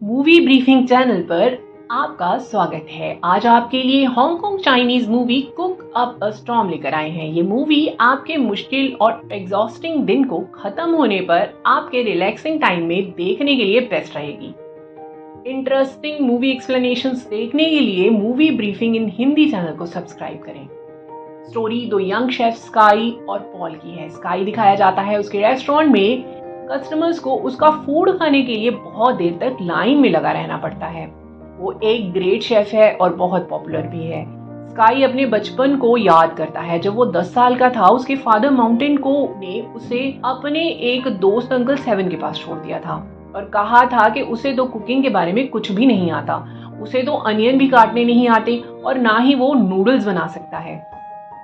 Movie briefing channel पर आपका स्वागत है। आज आपके लिए Hong Kong Chinese movie cook up अ स्टॉर्म लेकर आए हैं। ये मूवी आपके मुश्किल और एग्जॉस्टिंग दिन को खत्म होने पर आपके रिलैक्सिंग टाइम में देखने के लिए बेस्ट रहेगी। इंटरेस्टिंग मूवी एक्सप्लेनेशंस देखने के लिए मूवी ब्रीफिंग इन हिंदी चैनल को सब्सक्राइब करें। स्टोरी दो यंग शेफ स्काई और पॉल की है। स्काई दिखाया जाता है उसके रेस्टोरेंट में कस्टमर्स को उसका फूड खाने के लिए बहुत देर तक लाइन में लगा रहना पड़ता है। वो एक ग्रेट शेफ है और बहुत पॉपुलर भी है। स्काई अपने बचपन को याद करता है। जब वो 10 साल का था उसके फादर माउंटेन को ने उसे अपने एक दोस्त अंकल सेवन के पास छोड़ दिया था और कहा था कि उसे तो कुकिंग के बारे में कुछ भी नहीं आता। उसे तो अनियन भी काटने नहीं आते और ना ही वो नूडल्स बना सकता है।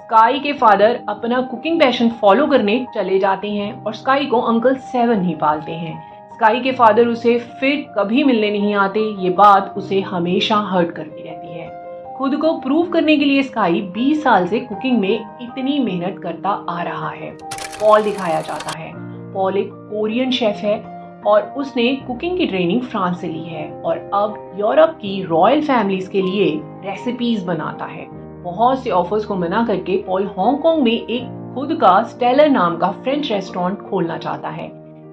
स्काई के फादर अपना कुकिंग पैशन फॉलो करने चले जाते हैं और स्काई को अंकल सेवन ही पालते हैं। स्काई के फादर उसे फिर कभी मिलने नहीं आते। ये बात उसे हमेशा हर्ट करती रहती है। खुद को प्रूव करने के लिए स्काई 20 साल से कुकिंग में इतनी मेहनत करता आ रहा है। पॉल दिखाया जाता है। पॉल एक कोरियन शेफ है और उसने कुकिंग की ट्रेनिंग फ्रांस से ली है और अब यूरोप की रॉयल फैमिलीज के लिए रेसिपीज बनाता है। बहुत से ऑफर्स को मना करके पॉल हांगकांग में एक खुद का स्टेलर नाम का फ्रेंच रेस्टोरेंट खोलना चाहता है,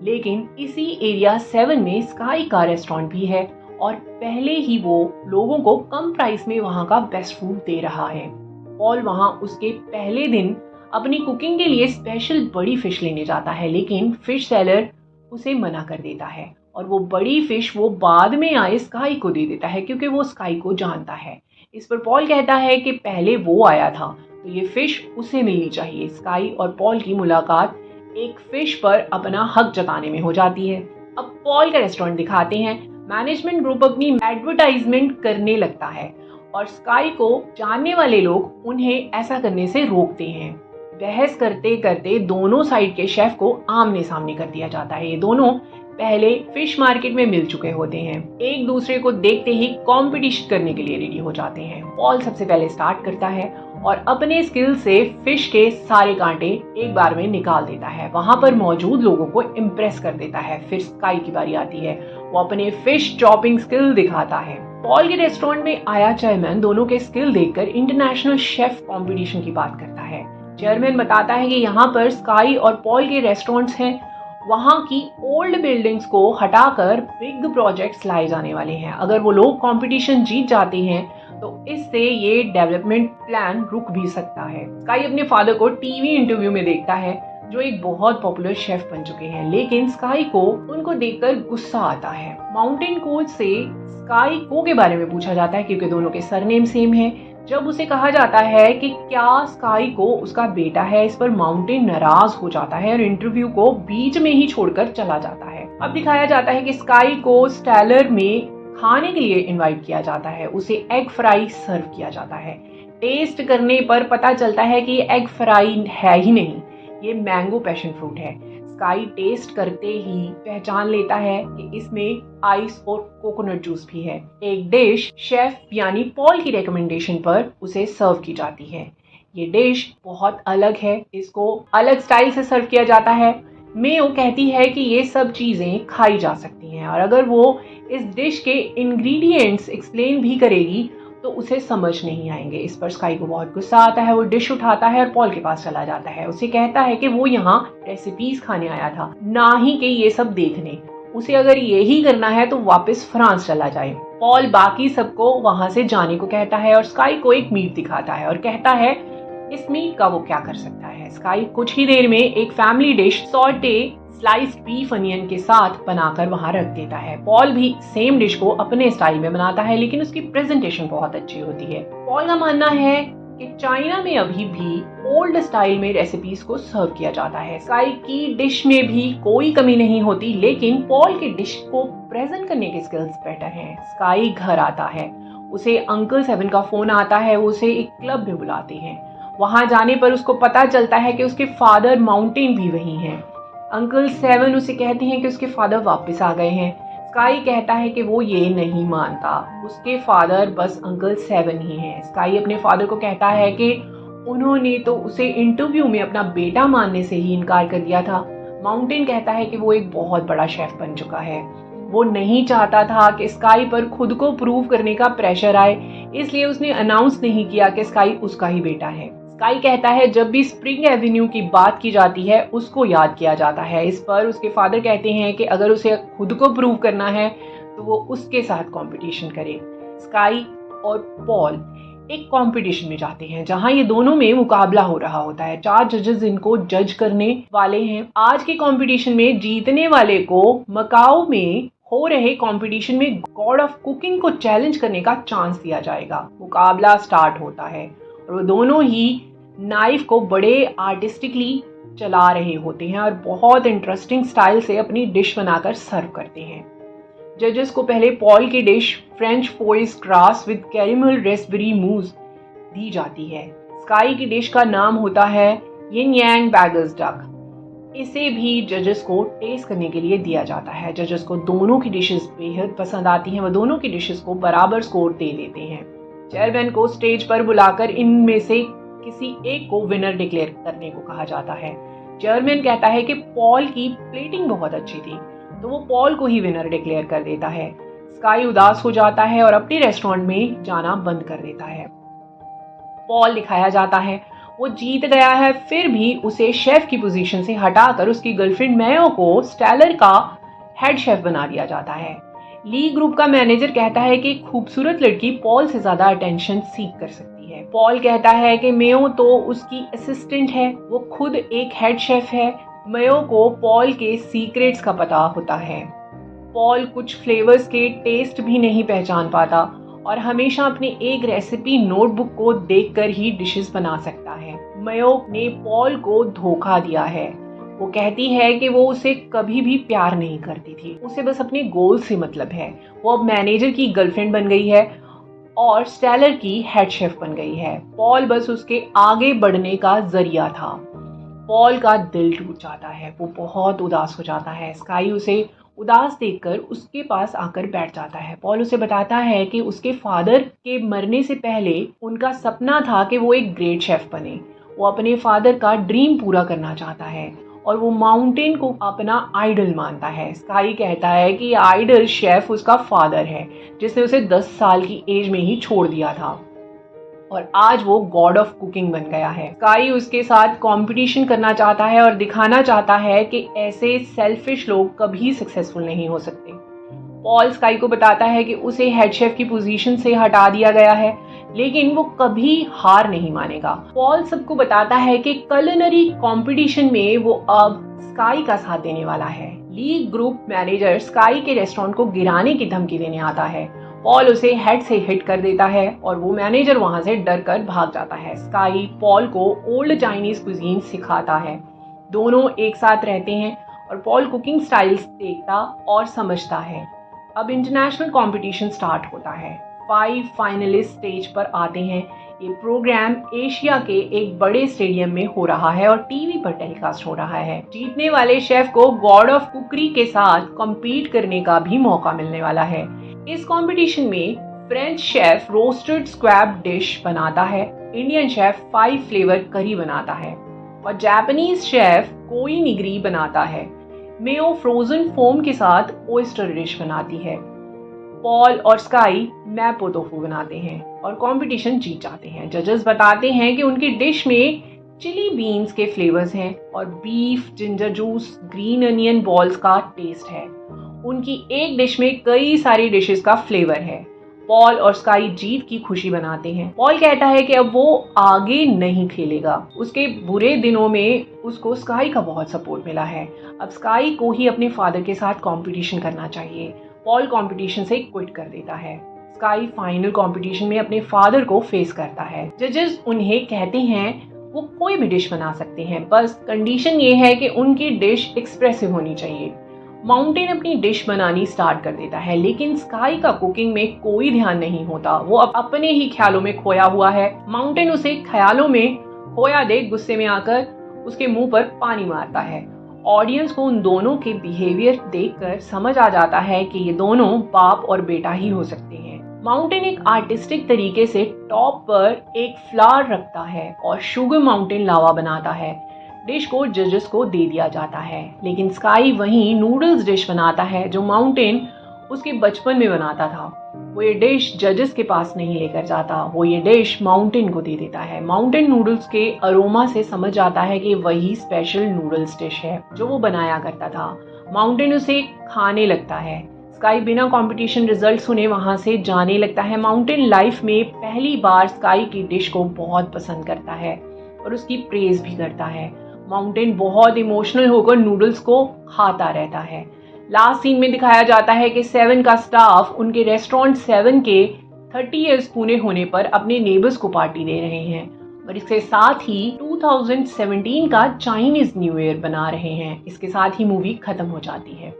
लेकिन इसी एरिया 7 में स्काई का रेस्टोरेंट भी है और पहले ही वो लोगों को कम प्राइस में वहां का बेस्ट फूड दे रहा है। पॉल वहां उसके पहले दिन अपनी कुकिंग के लिए स्पेशल बड़ी फिश लेने जाता है, लेकिन फिश सेलर उसे मना कर देता है और वो बड़ी फिश वो बाद में आए स्काई को दे देता है क्योंकि वो स्काई को जानता है। इस पर पॉल कहता है कि पहले वो आया था तो ये फिश उसे मिलनी चाहिए। स्काई और पॉल की मुलाकात एक फिश पर अपना हक जताने में हो जाती है। अब पॉल का रेस्टोरेंट दिखाते हैं। मैनेजमेंट ग्रुप अपनी एडवर्टाइजमेंट करने लगता है और स्काई को जानने वाले लोग उन्हें ऐसा करने से रोकते हैं। बहस करते करते दोनों साइड के शेफ को आमने सामने कर दिया जाता है। ये दोनों पहले फिश मार्केट में मिल चुके होते हैं। एक दूसरे को देखते ही कंपटीशन करने के लिए रेडी हो जाते हैं। पॉल सबसे पहले स्टार्ट करता है और अपने स्किल से फिश के सारे कांटे एक बार में निकाल देता है। वहां पर मौजूद लोगों को इम्प्रेस कर देता है। फिर स्काई की बारी आती है। वो अपने फिश चॉपिंग स्किल दिखाता है। पॉल के रेस्टोरेंट में आया चेयरमैन दोनों के स्किल देखकर इंटरनेशनल शेफ कंपटीशन की बात करता है। चेयरमैन बताता है कि यहाँ पर स्काई और पॉल के रेस्टोरेंट्स हैं। वहां की ओल्ड बिल्डिंग्स को हटाकर बिग प्रोजेक्ट्स लाए जाने वाले हैं। अगर वो लोग कंपटीशन जीत जाते हैं तो इससे ये डेवलपमेंट प्लान रुक भी सकता है। स्काई अपने फादर को टीवी इंटरव्यू में देखता है जो एक बहुत पॉपुलर शेफ बन चुके हैं, लेकिन स्काई को उनको देखकर गुस्सा आता है। माउंटेन कोच से स्काई को के बारे में पूछा जाता है क्योंकि दोनों के सरनेम सेम है। जब उसे कहा जाता है कि क्या स्काई को उसका बेटा है, इस पर माउंटेन नाराज हो जाता है और इंटरव्यू को बीच में ही छोड़कर चला जाता है। अब दिखाया जाता है कि स्काई को स्टेलर में खाने के लिए इनवाइट किया जाता है। उसे एग फ्राई सर्व किया जाता है। टेस्ट करने पर पता चलता है कि ये एग फ्राई है ही नहीं, ये मैंगो पैशन फ्रूट है। स्काई टेस्ट करते ही पहचान लेता है कि इसमें आइस और कोकोनट जूस भी है। एक डिश शेफ यानी पॉल की रिकमेंडेशन पर उसे सर्व की जाती है। ये डिश बहुत अलग है, इसको अलग स्टाइल से सर्व किया जाता है। मेयो कहती है कि ये सब चीजें खाई जा सकती हैं और अगर वो इस डिश के इंग्रेडिएंट्स एक्सप्लेन भी करेगी तो उसे समझ नहीं आएंगे। इस पर स्काई को बहुत गुस्सा आता है। वो डिश उठाता है और पॉल के पास चला जाता है। उसे कहता है कि वो यहाँ रेसिपीज खाने आया था, ना ही कि ये सब देखने। उसे अगर यही करना है तो वापस फ्रांस चला जाए। पॉल बाकी सबको वहां से जाने को कहता है और स्काई को एक मीट दिखाता है और कहता है इस मीट का वो क्या कर सकता है। स्काई कुछ ही देर में एक family dish saute sliced beef onion के साथ बनाकर वहां रख देता है। पॉल भी सेम डिश को अपने स्टाइल में बनाता है, लेकिन उसकी प्रेजेंटेशन बहुत अच्छी होती है। पॉल का मानना है कि चाइना में अभी भी ओल्ड स्टाइल में रेसिपीज को सर्व किया जाता है। स्काई की डिश में भी कोई कमी नहीं होती, लेकिन पॉल के डिश को प्रेजेंट करने के स्किल्स बेटर हैं। स्काई घर आता है। उसे अंकल सेवन का फोन आता है। वो उसे एक क्लब में बुलाते हैं। वहां जाने पर उसको पता चलता है कि उसके फादर माउंटेन भी वही हैं। अंकल सेवन उसे कहते हैं कि उसके फादर वापस आ गए हैं। स्काई कहता है कि वो ये नहीं मानता, उसके फादर बस अंकल सेवन ही हैं। स्काई अपने फादर को कहता है कि उन्होंने तो उसे इंटरव्यू में अपना बेटा मानने से ही इनकार कर दिया था। माउंटेन कहता है कि वो एक बहुत बड़ा शेफ बन चुका है। वो नहीं चाहता था कि स्काई पर खुद को प्रूव करने का प्रेशर आए, इसलिए उसने अनाउंस नहीं किया कि स्काई उसका ही बेटा है। स्काई कहता है जब भी स्प्रिंग एवेन्यू की बात की जाती है उसको याद किया जाता है। इस पर उसके फादर कहते हैं कि अगर उसे खुद को प्रूव करना है तो वो उसके साथ कंपटीशन करे। स्काई और पॉल एक कंपटीशन में जाते हैं जहां ये दोनों में मुकाबला हो रहा होता है। 4 जजेस इनको जज करने वाले हैं। आज के कंपटीशन में जीतने वाले को मकाओ में हो रहे कंपटीशन में गॉड ऑफ कुकिंग को चैलेंज करने का चांस दिया जाएगा। मुकाबला स्टार्ट होता है और वो दोनों ही नाइफ को बड़े आर्टिस्टिकली चला रहे होते हैं और बहुत इंटरेस्टिंग स्टाइल से अपनी डिश बनाकर सर्व करते हैं। जजेस को पहले पॉल की dish French foie gras with caramel raspberry mousse दी जाती है। स्काई की डिश का नाम होता है यिन यांग बैगर्स डक। इसे भी जजेस को टेस्ट करने के लिए दिया जाता है। जजेस को दोनों की डिशेस बेहद पसंद आती हैं। वह दोनों की डिशेस को बराबर स्कोर दे देते हैं। चेयरमैन को स्टेज पर बुलाकर इनमें से किसी एक को विनर डिक्लेयर करने को कहा जाता है। चेयरमैन कहता है कि पॉल की प्लेटिंग बहुत अच्छी थी, तो वो पॉल को ही विनर डिक्लेयर कर देता है। स्काई उदास हो जाता है और अपने रेस्टोरेंट में जाना बंद कर देता है। पॉल दिखाया जाता है वो जीत गया है, फिर भी उसे शेफ की पोजीशन से हटाकर उसकी गर्लफ्रेंड मेयो को स्टेलर का हेड शेफ बना दिया जाता है। ली ग्रुप का मैनेजर कहता है कि खूबसूरत लड़की पॉल से ज्यादा अटेंशन सीख कर सकती है। पॉल कहता है कि मेयो तो उसकी असिस्टेंट है, वो खुद एक हेड शेफ है। मेयो को पॉल के सीक्रेट्स का पता होता है। पॉल कुछ फ्लेवर्स के टेस्ट भी नहीं पहचान पाता और हमेशा अपनी एक रेसिपी नोटबुक को देखकर ही डिशेस बना सकता है। मेयो ने पॉल को धोखा दिया है। वो कहती है कि वो उसे कभी भी प्यार नहीं करती थी, उसे बस अपने गोल से मतलब है। वो अब मैनेजर की गर्लफ्रेंड बन गई है और स्टेलर की हेड शेफ बन गई है। पॉल बस उसके आगे बढ़ने का जरिया था। पॉल का दिल टूट जाता है, वो बहुत उदास हो जाता है। स्काई उसे उदास देखकर उसके पास आकर बैठ जाता है। पॉल उसे बताता है कि उसके फादर के मरने से पहले उनका सपना था कि वो एक ग्रेट शेफ बने। वो अपने फादर का ड्रीम पूरा करना चाहता है और वो माउंटेन को अपना आइडल मानता है। स्काई कहता है कि आइडल शेफ उसका फादर है, जिसने उसे 10 साल की एज में ही छोड़ दिया था और आज वो गॉड ऑफ कुकिंग बन गया है। स्काई उसके साथ कंपटीशन करना चाहता है और दिखाना चाहता है कि ऐसे सेल्फिश लोग कभी सक्सेसफुल नहीं हो सकते। पॉल स्काई को बताता है कि उसे हेड शेफ की पोजीशन से हटा दिया गया है, लेकिन वो कभी हार नहीं मानेगा। पॉल सबको बताता है कि कुलिनरी कंपटीशन में वो अब स्काई का साथ देने वाला है। ली ग्रुप मैनेजर स्काई के रेस्टोरेंट को गिराने की धमकी देने आता है। पॉल उसे हेड से हिट कर देता है और वो मैनेजर वहां से डर कर भाग जाता है। स्काई पॉल को ओल्ड चाइनीज कुजीन सिखाता है। दोनों एक साथ रहते हैं और पॉल कुकिंग स्टाइल्स देखता और समझता है। अब इंटरनेशनल कंपटीशन स्टार्ट होता है। 5 फाइनलिस्ट स्टेज पर आते हैं। ये प्रोग्राम एशिया के एक बड़े स्टेडियम में हो रहा है और टीवी पर टेलीकास्ट हो रहा है। जीतने वाले शेफ को गॉड ऑफ कुकरी के साथ कम्पीट करने का भी मौका मिलने वाला है। इस कंपटीशन में French chef roasted squab dish बनाता है, इंडियन शेफ 5 फ्लेवर करी बनाता है और जापानीज शेफ कोई निगरी बनाता है। मेयो फ्रोजन फोम के साथ ओयस्टर डिश बनाती है। पॉल और स्काई मैपो टोफू बनाते हैं और कंपटीशन जीत जाते हैं। जजेस बताते हैं कि उनकी डिश में चिली बीन्स के फ्लेवर्स हैं और beef, ginger juice, green onion balls का टेस्ट है। उनकी एक डिश में कई सारी डिशेस का फ्लेवर है। पॉल और स्काई जीत की खुशी मनाते हैं। पॉल कहता है कि अब वो आगे नहीं खेलेगा। उसके बुरे दिनों में उसको स्काई का बहुत सपोर्ट मिला है। अब स्काई को ही अपने फादर के साथ कंपटीशन करना चाहिए। पॉल कंपटीशन से क्विट कर देता है। स्काई फाइनल कंपटीशन में अपने फादर को फेस करता है। जजेस उन्हें कहते हैं वो कोई भी डिश बना सकते हैं, बस कंडीशन ये है कि उनकी डिश एक्सप्रेसिव होनी चाहिए। माउंटेन अपनी डिश बनानी स्टार्ट कर देता है, लेकिन स्काई का कुकिंग में कोई ध्यान नहीं होता। वो अपने ही ख्यालों में खोया हुआ है। माउंटेन उसे ख्यालों में खोया देख गुस्से में आकर उसके मुंह पर पानी मारता है। ऑडियंस को उन दोनों के बिहेवियर देखकर समझ आ जाता है कि ये दोनों बाप और बेटा ही हो सकते हैं। माउंटेन एक आर्टिस्टिक तरीके से टॉप पर एक फ्लावर रखता है और शुगर माउंटेन लावा बनाता है। डिश को जजेस को दे दिया जाता है, लेकिन स्काई वहीं नूडल्स डिश बनाता है जो माउंटेन उसके बचपन में बनाता था। वो ये डिश जजेस के पास नहीं लेकर जाता, वो ये डिश माउंटेन को दे देता है। माउंटेन नूडल्स के अरोमा से समझ आता है कि वही स्पेशल नूडल्स डिश है जो वो बनाया करता था। माउंटेन उसे खाने लगता है। स्काई बिना कंपटीशन रिजल्ट सुने वहां से जाने लगता है। माउंटेन लाइफ में पहली बार स्काई की डिश को बहुत पसंद करता है और उसकी प्रेज भी करता है। माउंटेन बहुत इमोशनल होकर नूडल्स को खाता रहता है। लास्ट सीन में दिखाया जाता है कि सेवन का स्टाफ उनके रेस्टोरेंट सेवन के 30 ईयर्स पूरे होने पर अपने नेबर्स को पार्टी दे रहे हैं और इसके साथ ही 2017 का चाइनीज न्यू ईयर बना रहे हैं। इसके साथ ही मूवी खत्म हो जाती है।